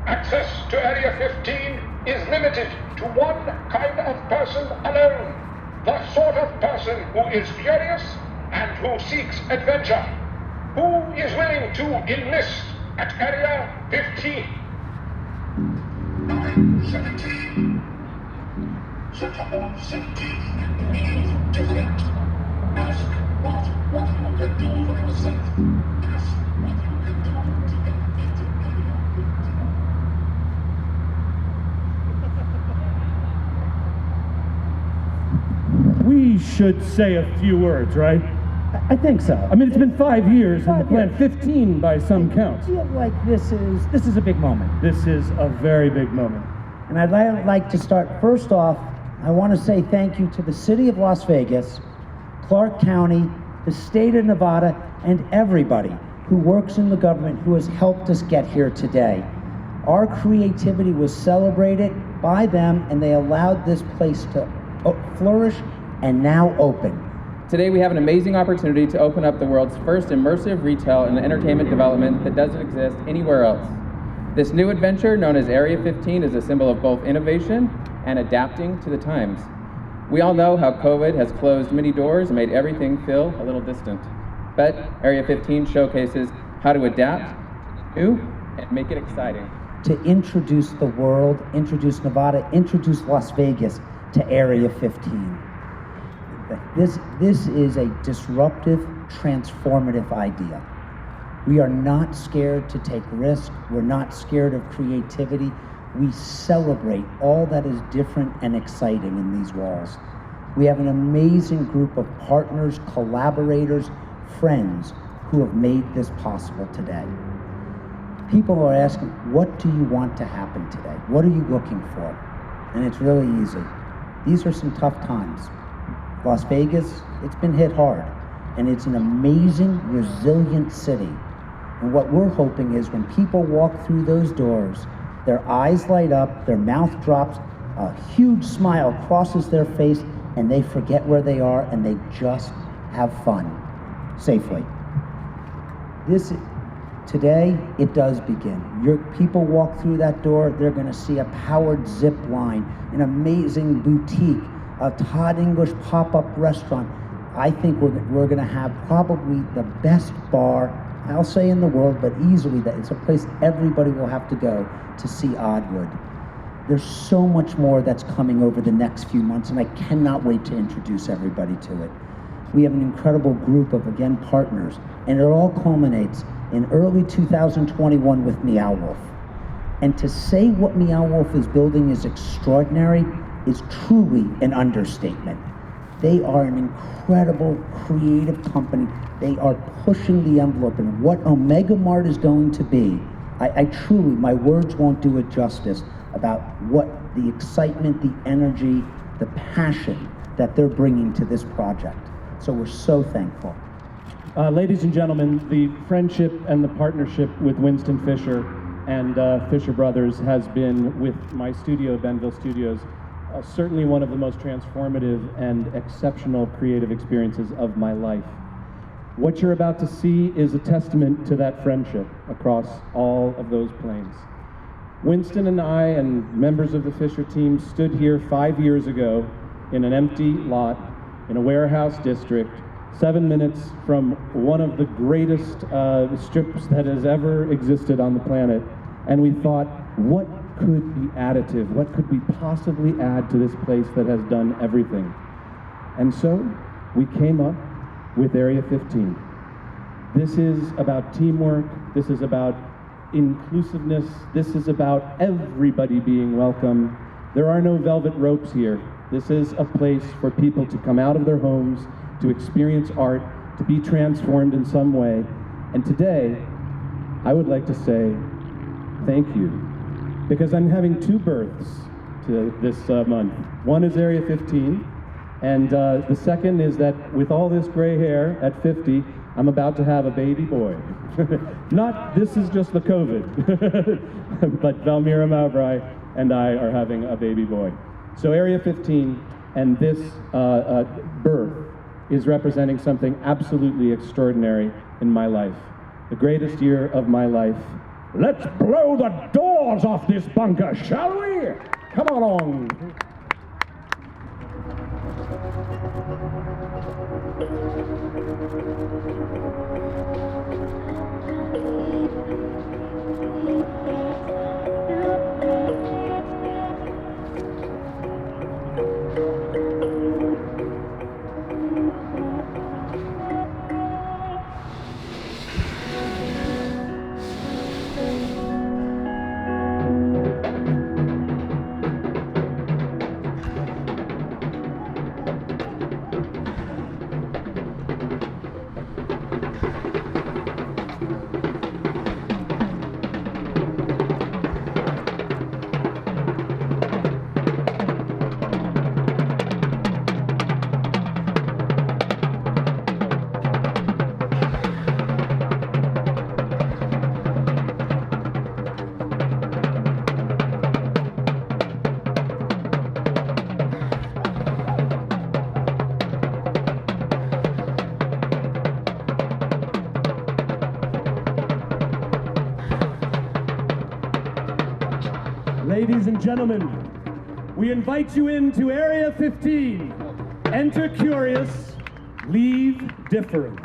Access to Area 15 is limited to one kind of person alone. The sort of person who is curious and who seeks adventure. Who is willing to enlist at Area 15? 917. September 17th. Direct. Ask what you can do for yourself. Ask what you can do to get into Area 15. We should say a few words, right? I think so. I mean, it's been 5 years and the plan 15 by some counts. I feel like this is a big moment. This is a very big moment. And I'd like to start, first off, I want to say thank you to the City of Las Vegas, Clark County, the state of Nevada, and everybody who works in the government who has helped us get here today. Our creativity was celebrated by them, and they allowed this place to flourish and now open. Today we have an amazing opportunity to open up the world's first immersive retail and entertainment development that doesn't exist anywhere else. This new adventure, known as Area 15, is a symbol of both innovation and adapting to the times. We all know how COVID has closed many doors and made everything feel a little distant. But Area 15 showcases how to adapt to new and make it exciting. To introduce the world, introduce Nevada, introduce Las Vegas to Area 15. This is a disruptive, transformative idea. We are not scared to take risks. We're not scared of creativity. We celebrate all that is different and exciting in these walls. We have an amazing group of partners, collaborators, friends who have made this possible today. People are asking, what do you want to happen today? What are you looking for? And it's really easy. These are some tough times. Las Vegas, it's been hit hard, and it's an amazing, resilient city. And what we're hoping is when people walk through those doors, their eyes light up, their mouth drops, a huge smile crosses their face, and they forget where they are and they just have fun, safely. Today, it does begin. People walk through that door, they're gonna see a powered zip line, an amazing boutique, a Todd English pop-up restaurant. I think we're gonna have probably the best bar, I'll say in the world, but easily that it's a place everybody will have to go to see Oddwood. There's so much more that's coming over the next few months, and I cannot wait to introduce everybody to it. We have an incredible group of, again, partners, and it all culminates in early 2021 with Meow Wolf. And to say what Meow Wolf is building is extraordinary is truly an understatement. They are an incredible creative company. They are pushing the envelope, and what Omega Mart is going to be, I truly, my words won't do it justice about what the excitement, the energy, the passion that they're bringing to this project. So we're so thankful. Ladies and gentlemen, the friendship and the partnership with Winston Fisher and Fisher Brothers has been, with my studio, Benville Studios, certainly one of the most transformative and exceptional creative experiences of my life. What you're about to see is a testament to that friendship across all of those planes. Winston and I and members of the Fisher team stood here 5 years ago in an empty lot in a warehouse district, 7 minutes from one of the greatest strips that has ever existed on the planet. And we thought, what could be additive? What could we possibly add to this place that has done everything? And so we came up with Area 15. This is about teamwork. This is about inclusiveness. This is about everybody being welcome. There are no velvet ropes here. This is a place for people to come out of their homes, to experience art, to be transformed in some way. And today, I would like to say thank you, because I'm having two births to this month. One is Area 15, and the second is that with all this gray hair at 50, I'm about to have a baby boy. Not, this is just the COVID, but Valmira Mowbray and I are having a baby boy. So Area 15 and this birth is representing something absolutely extraordinary in my life. The greatest year of my life, Let's blow the doors off this bunker, shall we? Come along. Ladies and gentlemen, we invite you into Area 15. Enter curious, leave different.